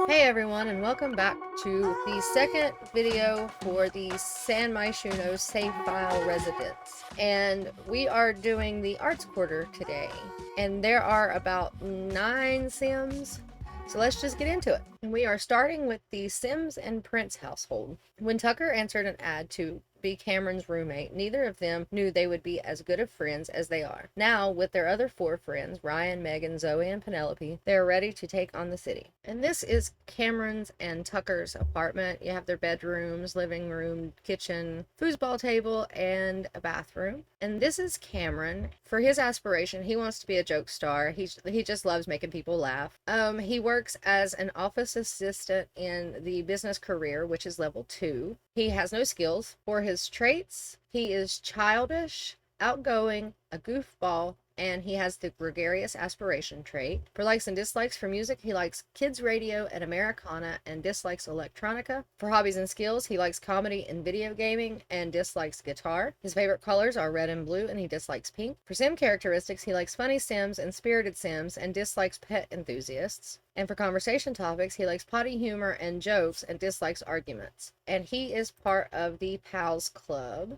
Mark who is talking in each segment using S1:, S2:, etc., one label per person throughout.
S1: Hey everyone, and welcome back to the second video for the Myshuno save file residence. And we are doing the arts quarter today. And there are about 9 Sims. So let's just get into it. And we are starting with the Sims and Prince household. When Tucker answered an ad to be Cameron's roommate, neither of them knew they would be as good of friends as they are. Now, with their other 4 friends, Ryan, Megan, Zoe, and Penelope, they are ready to take on the city. And this is Cameron's and Tucker's apartment. You have their bedrooms, living room, kitchen, foosball table, and a bathroom. And this is Cameron. For his aspiration, he wants to be a joke star. He just loves making people laugh. He works as an office assistant in the business career, which is level 2. He has no skills. For his traits, he is childish, outgoing, a goofball, and he has the gregarious aspiration trait. For likes and dislikes for music, he likes kids radio and Americana and dislikes electronica. For hobbies and skills, he likes comedy and video gaming and dislikes guitar. His favorite colors are red and blue, and he dislikes pink. For sim characteristics, he likes funny sims and spirited sims and dislikes pet enthusiasts. And for conversation topics, he likes potty humor and jokes and dislikes arguments. And he is part of the Pals Club.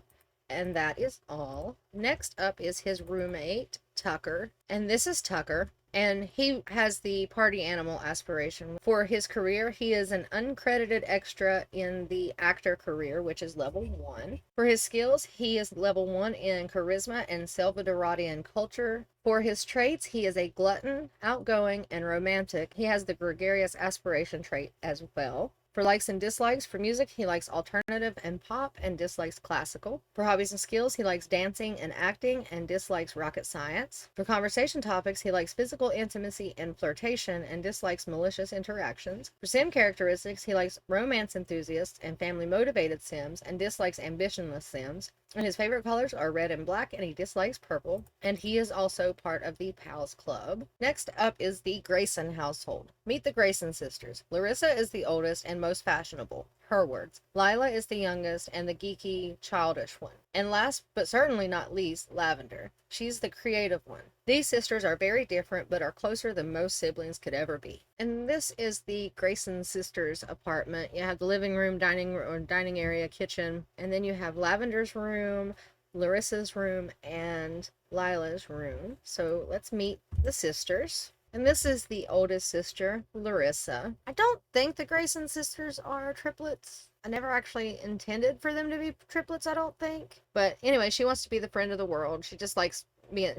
S1: And that is all. Next up is his roommate, Tucker. And this is Tucker. And he has the party animal aspiration. For his career, he is an uncredited extra in the actor career, which is level 1. For his skills, he is level 1 in charisma and Salvadoradian culture. For his traits, he is a glutton, outgoing, and romantic. He has the gregarious aspiration trait as well. For likes and dislikes, for music, he likes alternative and pop and dislikes classical. For hobbies and skills, he likes dancing and acting and dislikes rocket science. For conversation topics, he likes physical intimacy and flirtation and dislikes malicious interactions. For sim characteristics, he likes romance enthusiasts and family motivated sims and dislikes ambitionless sims. And his favorite colors are red and black, and he dislikes purple. And he is also part of the Pals Club. Next up is the Grayson household. Meet the Grayson sisters. Larissa is the oldest and most fashionable. Her words. Lila is the youngest and the geeky, childish one. And last but certainly not least, Lavender. She's the creative one. These sisters are very different but are closer than most siblings could ever be. And this is the Grayson sisters apartment. You have the living room, dining area, kitchen, and then you have Lavender's room, Larissa's room, and Lila's room. So let's meet the sisters. And this is the oldest sister, Larissa. I don't think the Grayson sisters are triplets. I never actually intended for them to be triplets, I don't think. But anyway, she wants to be the friend of the world. She just likes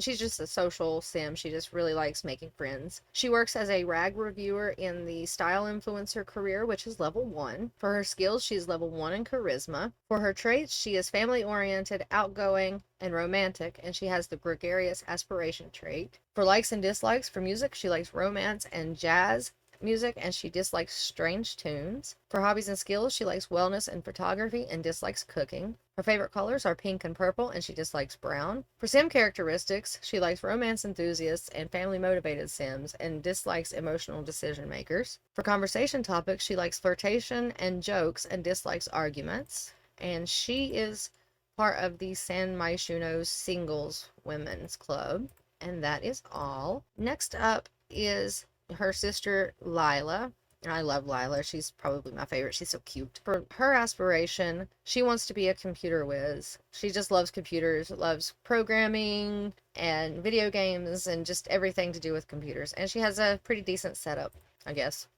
S1: she's just a social sim. She just really likes making friends. She works as a rag reviewer in the style influencer career, which is level 1. For her skills, she is level 1 in charisma. For her traits, she is family oriented, outgoing, and romantic, and she has the gregarious aspiration trait. For likes and dislikes for music, she likes romance and jazz music, and she dislikes strange tunes. For hobbies and skills, she likes wellness and photography and dislikes cooking. Her favorite colors are pink and purple, and she dislikes brown. For sim characteristics, she likes romance enthusiasts and family motivated sims and dislikes emotional decision makers. For conversation topics, she likes flirtation and jokes and dislikes arguments. And she is part of the Myshuno Singles Women's Club. And that is all. Next up is her sister Lila. And I love Lila. She's probably my favorite. She's so cute. For her aspiration, she wants to be a computer whiz. She just loves computers, loves programming and video games and just everything to do with computers. And she has a pretty decent setup, I guess.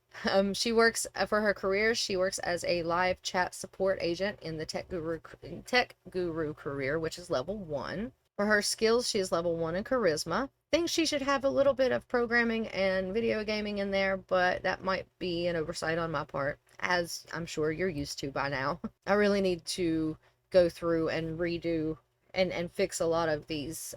S1: She works for her career. She works as a live chat support agent in the tech guru career, which is level 1. For her skills, she is level 1 in charisma. Think she should have a little bit of programming and video gaming in there, but that might be an oversight on my part, as I'm sure you're used to by now. I really need to go through and redo and fix a lot of these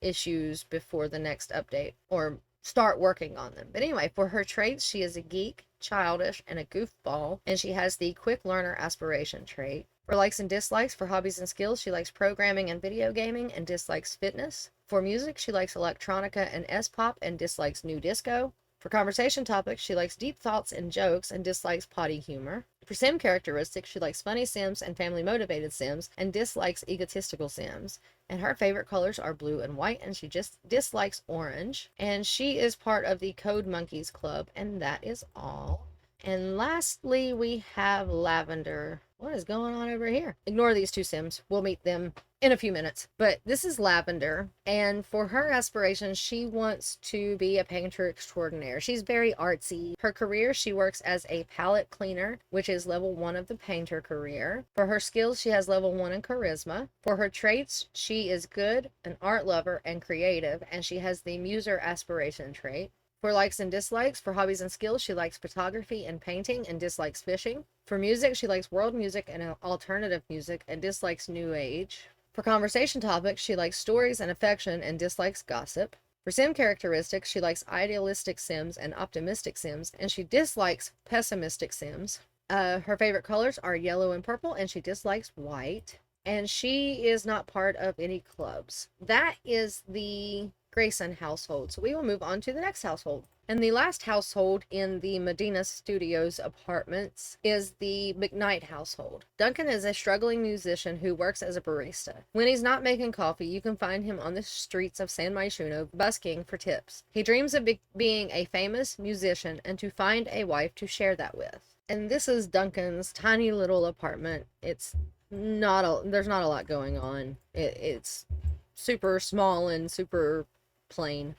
S1: issues before the next update, or start working on them. But anyway, for her traits, she is a geek, childish, and a goofball, and she has the quick learner aspiration trait. For likes and dislikes, for hobbies and skills, she likes programming and video gaming and dislikes fitness. For music, she likes electronica and S-pop and dislikes new disco. For conversation topics, she likes deep thoughts and jokes and dislikes potty humor. For sim characteristics, she likes funny sims and family motivated sims and dislikes egotistical sims. And her favorite colors are blue and white, and she just dislikes orange. And she is part of the Code Monkeys Club, and that is all. And lastly, we have Lavender. What is going on over here? Ignore these two sims. We'll meet them in a few minutes. But this is Lavender, and for her aspirations, she wants to be a painter extraordinaire. She's very artsy. Her career, she works as a palette cleaner, which is level 1 of the painter career. For her skills, she has level 1 in charisma. For her traits, she is good, an art lover, and creative, and she has the muser aspiration trait. For likes and dislikes, for hobbies and skills, she likes photography and painting and dislikes fishing. For music, she likes world music and alternative music and dislikes new age. For conversation topics, she likes stories and affection and dislikes gossip. For sim characteristics, she likes idealistic sims and optimistic sims, and she dislikes pessimistic sims. Her favorite colors are yellow and purple, and she dislikes white. And she is not part of any clubs. That is the GRAYSON household. So we will move on to the next household. And the last household in the Medina Studios apartments is the MCKNIGHT household. Duncan is a struggling musician who works as a barista. When he's not making coffee, you can find him on the streets of San Myshuno busking for tips. He dreams of being a famous musician and to find a wife to share that with. And this is Duncan's tiny little apartment. There's not a lot going on. It's super small and super plain.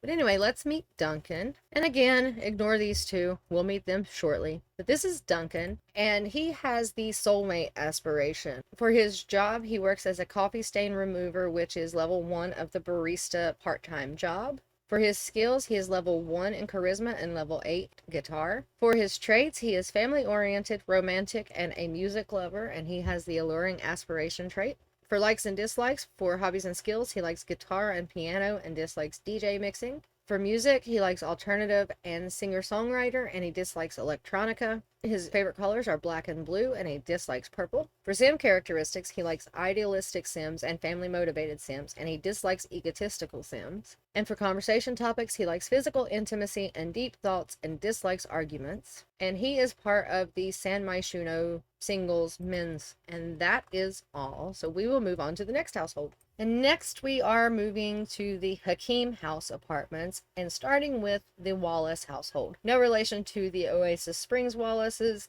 S1: But anyway, let's meet Duncan. And again, ignore these two. We'll meet them shortly. But this is Duncan, and he has the soulmate aspiration. For his job, he works as a coffee stain remover, which is level 1 of the barista part-time job. For his skills, he is level 1 in charisma and level 8 guitar. For his traits, he is family-oriented, romantic, and a music lover, and he has the alluring aspiration trait. For likes and dislikes, for hobbies and skills, he likes guitar and piano and dislikes DJ mixing. For music, he likes alternative and singer-songwriter, and he dislikes electronica. His favorite colors are black and blue, and he dislikes purple. For sim characteristics, he likes idealistic sims and family-motivated sims, and he dislikes egotistical sims. And for conversation topics, he likes physical intimacy and deep thoughts and dislikes arguments. And he is part of the San Myshuno singles men's, and that is all. So we will move on to the next household. And next we are moving to the Hakeem House apartments and starting with the Wallace household. No relation to the Oasis Springs Wallaces.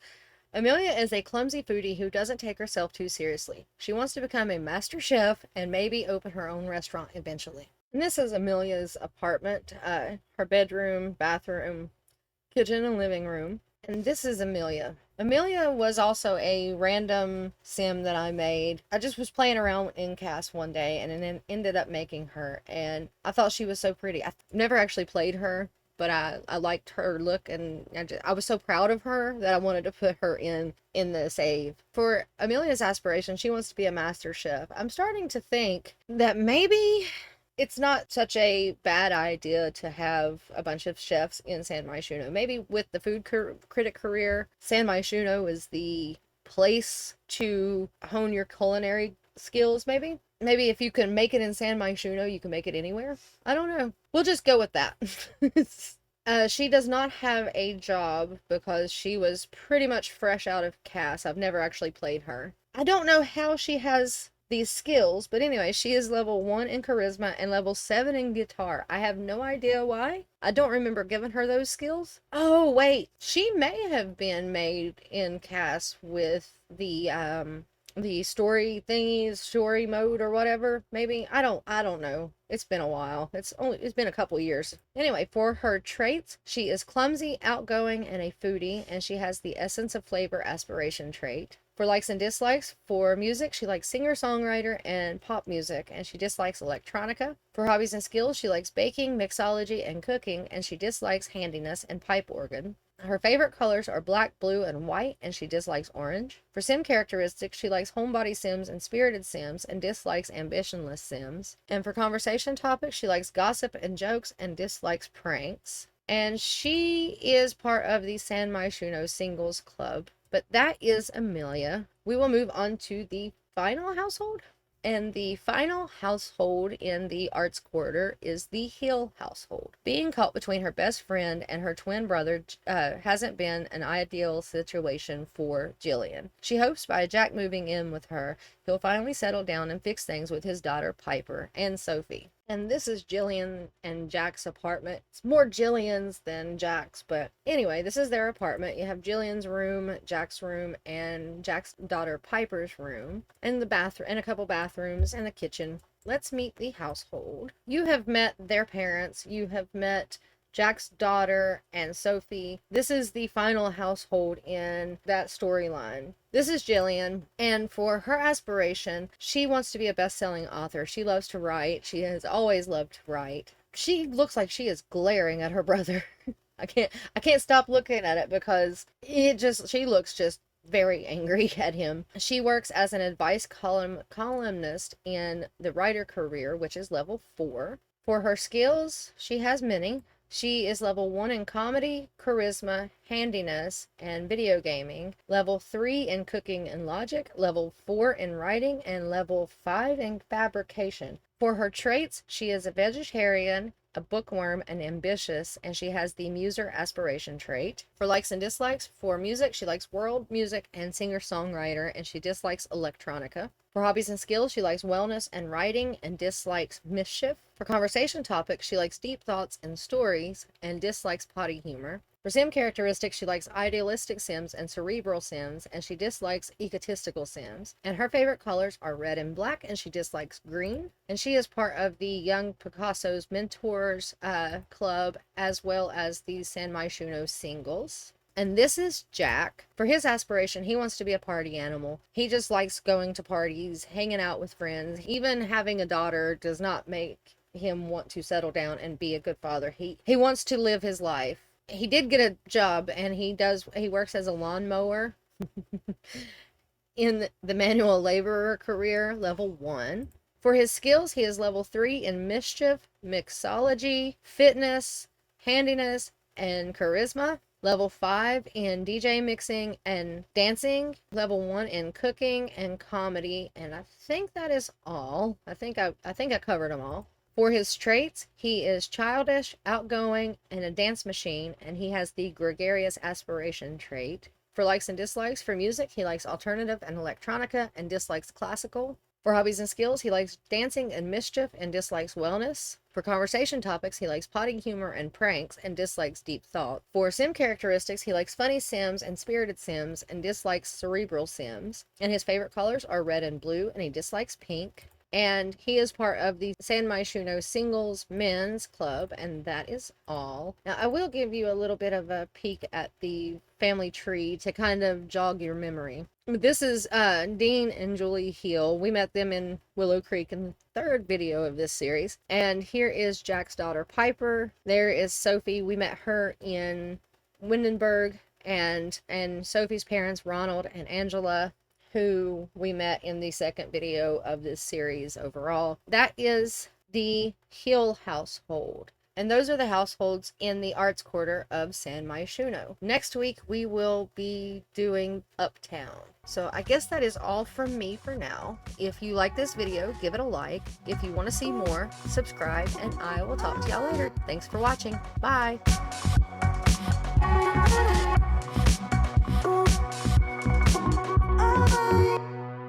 S1: Amelia is a clumsy foodie who doesn't take herself too seriously. She wants to become a master chef and maybe open her own restaurant eventually. And this is Amelia's apartment, her bedroom, bathroom, kitchen, and living room. And this is Amelia. Amelia was also a random sim that I made. I just was playing around in CAS one day and then ended up making her. And I thought she was so pretty. I've never actually played her, but I liked her look, and I was so proud of her that I wanted to put her in the save. For Amelia's aspiration, she wants to be a master chef. I'm starting to think that maybe it's not such a bad idea to have a bunch of chefs in San Myshuno. Maybe with the food critic career, San Myshuno is the place to hone your culinary skills, maybe. Maybe if you can make it in San Myshuno, you can make it anywhere. I don't know. We'll just go with that. She does not have a job because she was pretty much fresh out of CAS. I've never actually played her. I don't know how she has these skills, but anyway, she is level 1 in charisma and level 7 in guitar. I have no idea why. I don't remember giving her those skills. Oh wait, she may have been made in CAS with the story thingies, story mode or whatever. Maybe I don't know. It's been a while. It's been a couple years. Anyway, for her traits, she is clumsy, outgoing, and a foodie, and she has the essence of flavor aspiration trait. For likes and dislikes, for music, she likes singer-songwriter and pop music, and she dislikes electronica. For hobbies and skills, she likes baking, mixology, and cooking, and she dislikes handiness and pipe organ. Her favorite colors are black, blue, and white, and she dislikes orange. For sim characteristics, she likes homebody sims and spirited sims, and dislikes ambitionless sims. And for conversation topics, she likes gossip and jokes, and dislikes pranks. And she is part of the San Myshuno Singles Club. But that is Amelia. We will move on to the final household. And the final household in the arts quarter is the Hill household. Being caught between her best friend and her twin brother hasn't been an ideal situation for Jillian. She hopes by Jack moving in with her, he'll finally settle down and fix things with his daughter Piper and Sophie. And this is Jillian and Jack's apartment. It's more Jillian's than Jack's, but anyway, this is their apartment. You have Jillian's room, Jack's room, and Jack's daughter Piper's room, and the bathroom, and a couple bathrooms, and a kitchen. Let's meet the household. You have met their parents. You have met Jack's daughter and Sophie. This is the final household in that storyline. This is Jillian, and for her aspiration, she wants to be a best-selling author. She loves to write. She has always loved to write. She looks like she is glaring at her brother. I can't stop looking at it because she looks just very angry at him. She works as an advice columnist in the writer career, which is level 4. For her skills, she has many. She is level 1 in comedy, charisma, handiness, and video gaming, level 3 in cooking and logic, level 4 in writing, and level 5 in fabrication. For her traits, she is a vegetarian, a bookworm, and ambitious, and she has the muser aspiration trait. For likes and dislikes, for music, she likes world music and singer-songwriter, and she dislikes electronica. For hobbies and skills, she likes wellness and writing and dislikes mischief. For conversation topics, she likes deep thoughts and stories and dislikes potty humor. For sim characteristics, she likes idealistic sims and cerebral sims, and she dislikes egotistical sims. And her favorite colors are red and black, and she dislikes green. And she is part of the Young Picasso's Mentors Club, as well as the San Myshuno singles. And this is Jack. For his aspiration, he wants to be a party animal. He just likes going to parties, hanging out with friends. Even having a daughter does not make him want to settle down and be a good father. He wants to live his life. He did get a job, and he works as a lawnmower in the manual laborer career, level 1. For his skills, he is level 3 in mischief, mixology, fitness, handiness, and charisma. Level 5 in DJ mixing and dancing. Level 1 in cooking and comedy. And I think that is all. I think I covered them all. For his traits, he is childish, outgoing, and a dance machine, and he has the gregarious aspiration trait. For likes and dislikes, for music, he likes alternative and electronica and dislikes classical. For hobbies and skills, he likes dancing and mischief and dislikes wellness. For conversation topics, he likes potty humor and pranks and dislikes deep thought. For sim characteristics, he likes funny sims and spirited sims and dislikes cerebral sims. And his favorite colors are red and blue, and he dislikes pink. And he is part of the San Myshuno Singles Men's Club, and that is all. Now, I will give you a little bit of a peek at the family tree to kind of jog your memory. This is Dean and Julie Heel. We met them in Willow Creek in the 3rd video of this series. And here is Jack's daughter, Piper. There is Sophie. We met her in Windenburg. And Sophie's parents, Ronald and Angela, who we met in the 2nd video of this series overall. That is the Hill household. And those are the households in the arts quarter of San Myshuno. Next week, we will be doing Uptown. So I guess that is all from me for now. If you like this video, give it a like. If you want to see more, subscribe, and I will talk to y'all later. Thanks for watching. Bye.